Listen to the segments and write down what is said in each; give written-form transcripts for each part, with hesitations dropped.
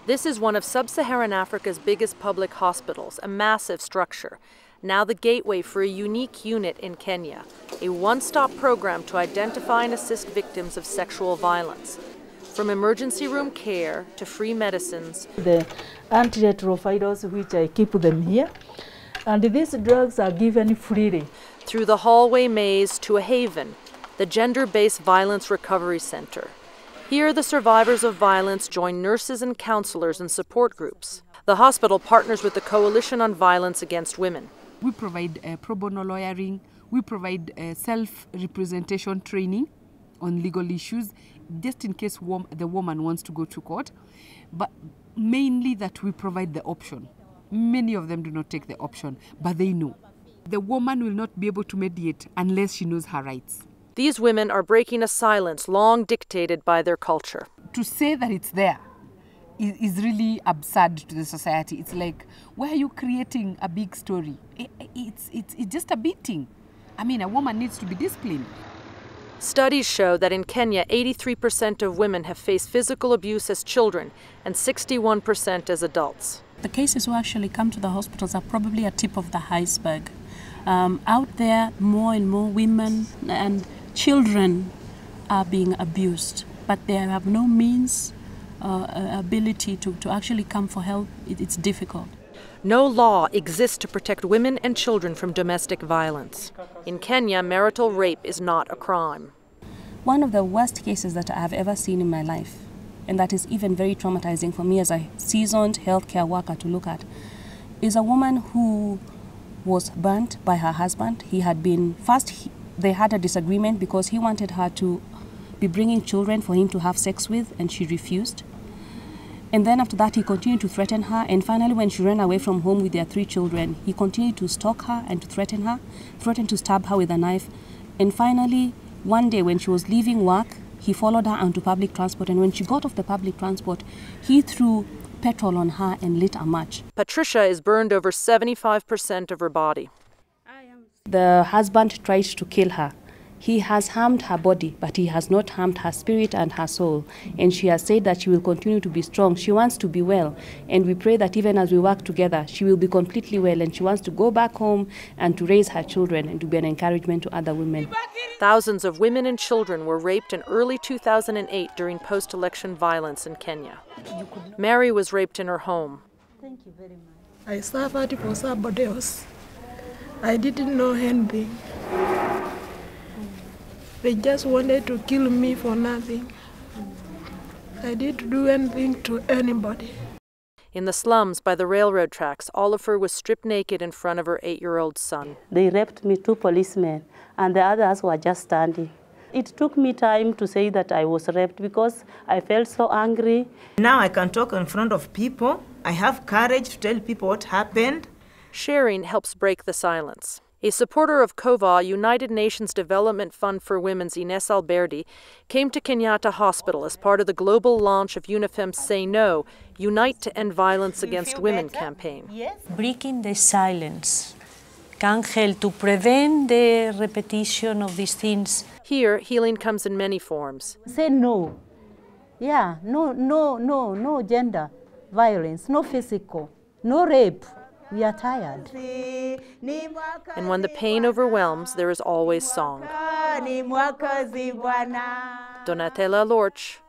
This is one of sub-Saharan Africa's biggest public hospitals, a massive structure, now the gateway for a unique unit in Kenya, a one-stop program to identify and assist victims of sexual violence. From emergency room care to free medicines. The antiretrovirals, which I keep them here, and these drugs are given freely. Through the hallway maze to a haven, the Gender-Based Violence Recovery Center. Here, the survivors of violence join nurses and counselors and support groups. The hospital partners with the Coalition on Violence Against Women. We provide pro bono lawyering, we provide self-representation training on legal issues, just in case the woman wants to go to court, but mainly that we provide the option. Many of them do not take the option, but they know. The woman will not be able to mediate unless she knows her rights. These women are breaking a silence long dictated by their culture. To say that it's there is really absurd to the society. It's like, why are you creating a big story? It's just a beating. I mean, a woman needs to be disciplined. Studies show that in Kenya, 83% of women have faced physical abuse as children and 61% as adults. The cases who actually come to the hospitals are probably a tip of the iceberg. Out there, more and more women and children are being abused, but they have no means, ability to actually come for help. It's difficult. No law exists to protect women and children from domestic violence. In Kenya, marital rape is not a crime. One of the worst cases that I have ever seen in my life, and that is even very traumatizing for me as a seasoned healthcare worker to look at, is a woman who was burnt by her husband. He had been, they had a disagreement because he wanted her to be bringing children for him to have sex with, and she refused. And then after that, he continued to threaten her. And finally, when she ran away from home with their 3 children, he continued to stalk her and to threaten her, threatened to stab her with a knife. And finally, one day when she was leaving work, he followed her onto public transport. And when she got off the public transport, he threw petrol on her and lit a match. Patricia is burned over 75% of her body. The husband tried to kill her. He has harmed her body, but he has not harmed her spirit and her soul. And she has said that she will continue to be strong. She wants to be well. And we pray that even as we work together, she will be completely well. And she wants to go back home and to raise her children and to be an encouragement to other women. Thousands of women and children were raped in early 2008 during post-election violence in Kenya. Mary was raped in her home. Thank you very much. I suffered for somebody else. I didn't know anything. They just wanted to kill me for nothing. I didn't do anything to anybody. In the slums by the railroad tracks, Oliver was stripped naked in front of her 8-year-old son. They raped me, 2 policemen, and the others were just standing. It took me time to say that I was raped because I felt so angry. Now I can talk in front of people. I have courage to tell people what happened. Sharing helps break the silence. A supporter of COVA, United Nations Development Fund for Women's Ines Alberti, came to Kenyatta Hospital as part of the global launch of UNIFEM's Say No, Unite to End Violence Against Women campaign. Yes. Breaking the silence can help to prevent the repetition of these things. Here, healing comes in many forms. Say no. Yeah, no gender violence, no physical, no rape. We are tired. And when the pain overwhelms, there is always song. Donatella Lorch,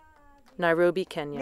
Nairobi, Kenya.